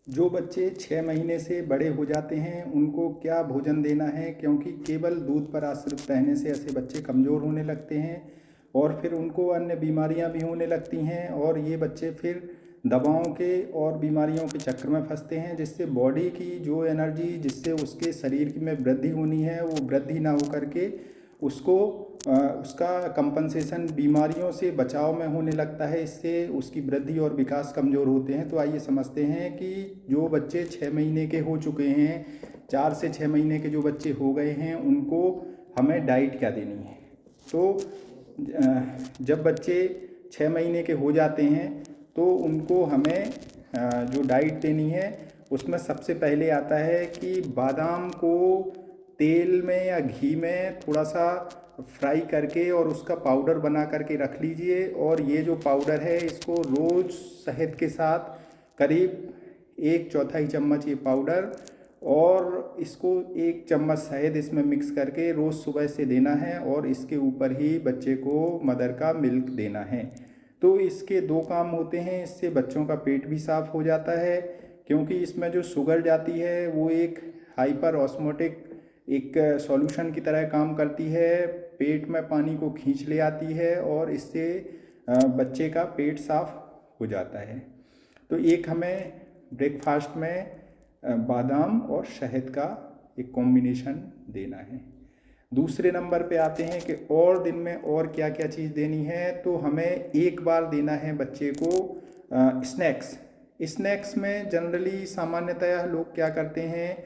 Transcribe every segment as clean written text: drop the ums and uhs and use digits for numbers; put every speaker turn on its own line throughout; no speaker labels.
जो बच्चे 6 महीने से बड़े हो जाते हैं उनको क्या भोजन देना है, क्योंकि केवल दूध पर आश्रित रहने से ऐसे बच्चे कमज़ोर होने लगते हैं और फिर उनको अन्य बीमारियां भी होने लगती हैं और ये बच्चे फिर दवाओं के और बीमारियों के चक्कर में फंसते हैं, जिससे बॉडी की जो एनर्जी जिससे उसके शरीर में वृद्धि होनी है वो वृद्धि ना हो करके उसको उसका कंपनसेशन बीमारियों से बचाव में होने लगता है। इससे उसकी वृद्धि और विकास कमज़ोर होते हैं। तो आइए समझते हैं कि जो बच्चे 6 महीने के हो चुके हैं, 4 से 6 महीने के जो बच्चे हो गए हैं उनको हमें डाइट क्या देनी है। तो जब बच्चे 6 महीने के हो जाते हैं तो उनको हमें जो डाइट देनी है उसमें सबसे पहले आता है कि बादाम को तेल में या घी में थोड़ा सा फ्राई करके और उसका पाउडर बना करके रख लीजिए। और ये जो पाउडर है इसको रोज़ शहद के साथ करीब 1/4 चम्मच ये पाउडर और इसको 1 चम्मच शहद इसमें मिक्स करके रोज़ सुबह से देना है और इसके ऊपर ही बच्चे को मदर का मिल्क देना है। तो इसके दो काम होते हैं, इससे बच्चों का पेट भी साफ़ हो जाता है, क्योंकि इसमें जो शुगर जाती है वो एक हाइपर ऑस्मोटिक एक सॉल्यूशन की तरह काम करती है, पेट में पानी को खींच ले आती है और इससे बच्चे का पेट साफ हो जाता है। तो एक हमें ब्रेकफास्ट में बादाम और शहद का एक कॉम्बिनेशन देना है। दूसरे नंबर पे आते हैं कि और दिन में और क्या क्या चीज़ देनी है। तो हमें एक बार देना है बच्चे को स्नैक्स। स्नैक्स में जनरली सामान्यतः लोग क्या करते हैं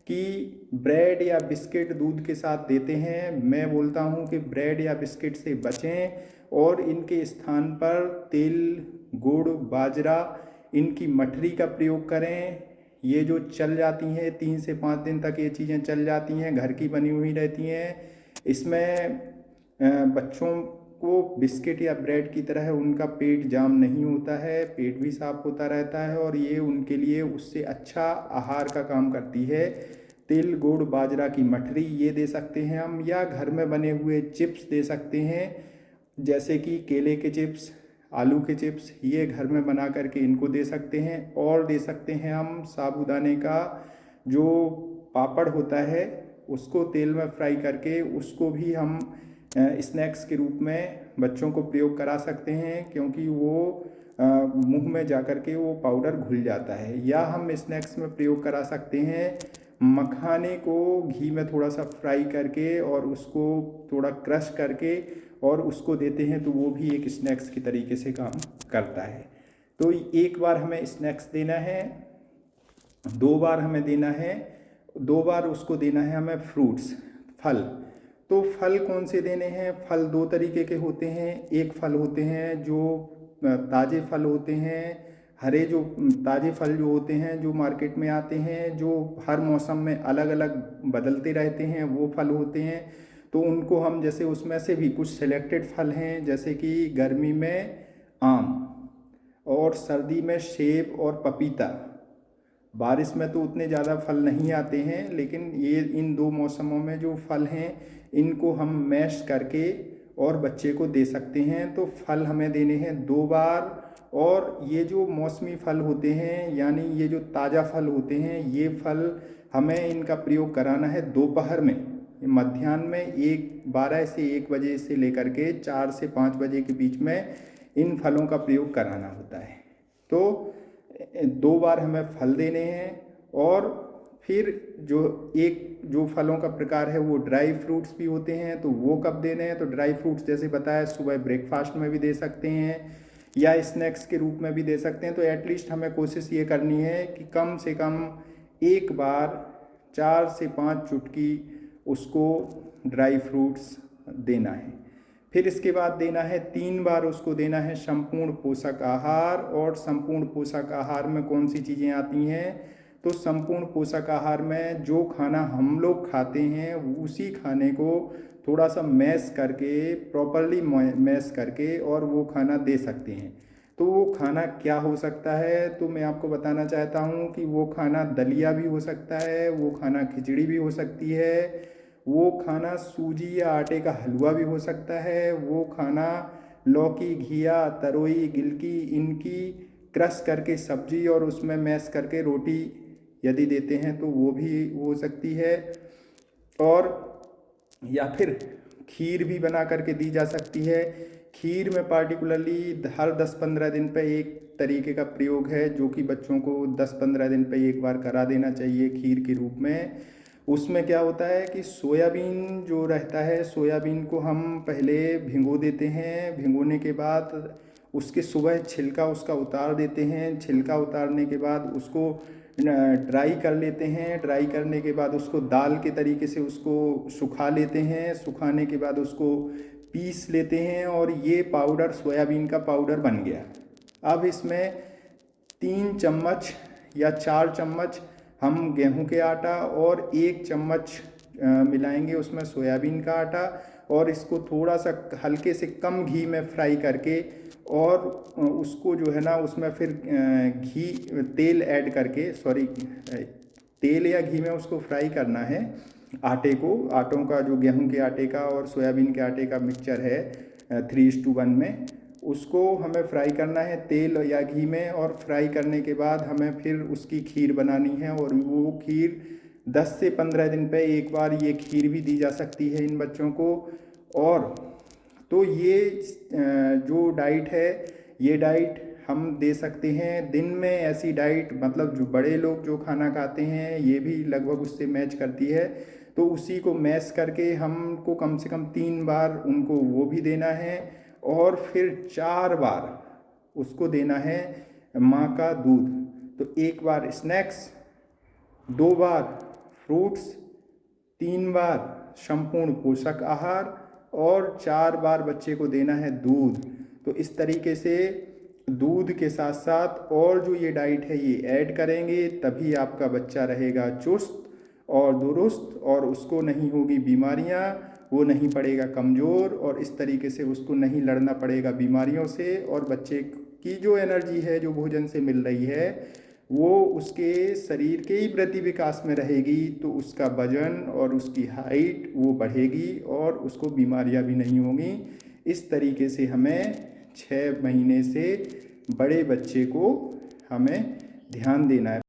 कि ब्रेड या बिस्किट दूध के साथ देते हैं। मैं बोलता हूँ कि ब्रेड या बिस्किट से बचें और इनके स्थान पर तिल, गुड़, बाजरा, इनकी मठरी का प्रयोग करें। ये जो चल जाती हैं 3 से 5 दिन तक ये चीज़ें चल जाती हैं, घर की बनी हुई रहती हैं। इसमें बच्चों को बिस्किट या ब्रेड की तरह उनका पेट जाम नहीं होता है, पेट भी साफ होता रहता है और ये उनके लिए उससे अच्छा आहार का काम करती है। तिल, गुड़, बाजरा की मठरी ये दे सकते हैं हम, या घर में बने हुए चिप्स दे सकते हैं, जैसे कि केले के चिप्स, आलू के चिप्स, ये घर में बना करके इनको दे सकते हैं। और दे सकते हैं हम साबूदाने का जो पापड़ होता है उसको तेल में फ्राई करके उसको भी हम स्नैक्स के रूप में बच्चों को प्रयोग करा सकते हैं, क्योंकि वो मुंह में जा कर के वो पाउडर घुल जाता है। या हम स्नैक्स में प्रयोग करा सकते हैं मखाने को घी में थोड़ा सा फ्राई करके और उसको थोड़ा क्रश करके और उसको देते हैं, तो वो भी एक स्नैक्स की तरीके से काम करता है। तो एक बार हमें स्नैक्स देना है, 2 बार हमें देना है, 2 बार उसको देना है हमें फ्रूट्स, फल। तो फल कौन से देने हैं? फल 2 तरीके के होते हैं। एक फल होते हैं जो ताज़े फल होते हैं, हरे जो ताज़े फल जो होते हैं जो मार्केट में आते हैं, जो हर मौसम में अलग अलग बदलते रहते हैं, वो फल होते हैं। तो उनको हम जैसे उसमें से भी कुछ सिलेक्टेड फल हैं, जैसे कि गर्मी में आम और सर्दी में सेब और पपीता। बारिश में तो उतने ज़्यादा फल नहीं आते हैं, लेकिन ये इन 2 मौसमों में जो फल हैं इनको हम मैश करके और बच्चे को दे सकते हैं। तो फल हमें देने हैं 2 बार। और ये जो मौसमी फल होते हैं, यानी ये जो ताज़ा फल होते हैं, ये फल हमें इनका प्रयोग कराना है दोपहर में, मध्याह्न में 12 से 1 बजे से लेकर के 4 से 5 बजे के बीच में इन फलों का प्रयोग कराना होता है। तो 2 बार हमें फल देने हैं। और फिर जो फलों का प्रकार है वो ड्राई फ्रूट्स भी होते हैं, तो वो कब देने हैं? तो ड्राई फ्रूट्स जैसे बताया सुबह ब्रेकफास्ट में भी दे सकते हैं या स्नैक्स के रूप में भी दे सकते हैं। तो एटलीस्ट हमें कोशिश ये करनी है कि कम से कम एक बार 4 से 5 चुटकी उसको ड्राई फ्रूट्स देना है। फिर इसके बाद देना है 3 बार उसको देना है संपूर्ण पोषक आहार। और संपूर्ण पोषक आहार में कौन सी चीज़ें आती हैं? तो संपूर्ण पोषक आहार में जो खाना हम लोग खाते हैं उसी खाने को थोड़ा सा मैश करके, प्रॉपरली मैश करके और वो खाना दे सकते हैं। तो वो खाना क्या हो सकता है? तो मैं आपको बताना चाहता हूँ कि वो खाना दलिया भी हो सकता है, वो खाना खिचड़ी भी हो सकती है, वो खाना सूजी या आटे का हलवा भी हो सकता है, वो खाना लौकी, घिया, तरोई, गिलकी, इनकी क्रश करके सब्जी और उसमें मैश करके रोटी यदि देते हैं तो वो भी हो सकती है। और या फिर खीर भी बना करके दी जा सकती है। खीर में पार्टिकुलरली हर 10-15 दिन पे एक तरीके का प्रयोग है जो कि बच्चों को 10-15 दिन पे एक बार करा देना चाहिए खीर के रूप में। उसमें क्या होता है कि सोयाबीन जो रहता है, सोयाबीन को हम पहले भिगो देते हैं। भिगोने के बाद उसके सुबह छिलका उसका उतार देते हैं। छिलका उतारने के बाद उसको ड्राई कर लेते हैं। ड्राई करने के बाद उसको दाल के तरीके से उसको सुखा लेते हैं। सुखाने के बाद उसको पीस लेते हैं और ये पाउडर सोयाबीन का पाउडर बन गया। अब इसमें 3 चम्मच या 4 चम्मच हम गेहूं के आटा और 1 चम्मच मिलाएंगे उसमें सोयाबीन का आटा, और इसको थोड़ा सा हल्के से कम घी में फ्राई करके और उसको जो है ना उसमें फिर तेल ऐड करके तेल या घी में उसको फ्राई करना है। आटों का जो गेहूं के आटे का और सोयाबीन के आटे का मिक्सचर है 3:1 में, उसको हमें फ्राई करना है तेल या घी में। और फ्राई करने के बाद हमें फिर उसकी खीर बनानी है, और वो खीर 10 से 15 दिन पे एक बार ये खीर भी दी जा सकती है इन बच्चों को। और तो ये जो डाइट है, ये डाइट हम दे सकते हैं दिन में। ऐसी डाइट मतलब जो बड़े लोग जो खाना खाते हैं ये भी लगभग उससे मैच करती है। तो उसी को मैश करके हमको कम से कम 3 बार उनको वो भी देना है, और फिर 4 बार उसको देना है माँ का दूध। तो 1 बार स्नैक्स, 2 बार फ्रूट्स, 3 बार संपूर्ण पोषक आहार, और 4 बार बच्चे को देना है दूध। तो इस तरीके से दूध के साथ साथ और जो ये डाइट है ये ऐड करेंगे, तभी आपका बच्चा रहेगा चुस्त और दुरुस्त, और उसको नहीं होगी बीमारियां, वो नहीं पड़ेगा कमज़ोर, और इस तरीके से उसको नहीं लड़ना पड़ेगा बीमारियों से। और बच्चे की जो एनर्जी है जो भोजन से मिल रही है वो उसके शरीर के ही प्रति विकास में रहेगी, तो उसका वजन और उसकी हाइट वो बढ़ेगी और उसको बीमारियां भी नहीं होंगी। इस तरीके से हमें 6 महीने से बड़े बच्चे को हमें ध्यान देना है।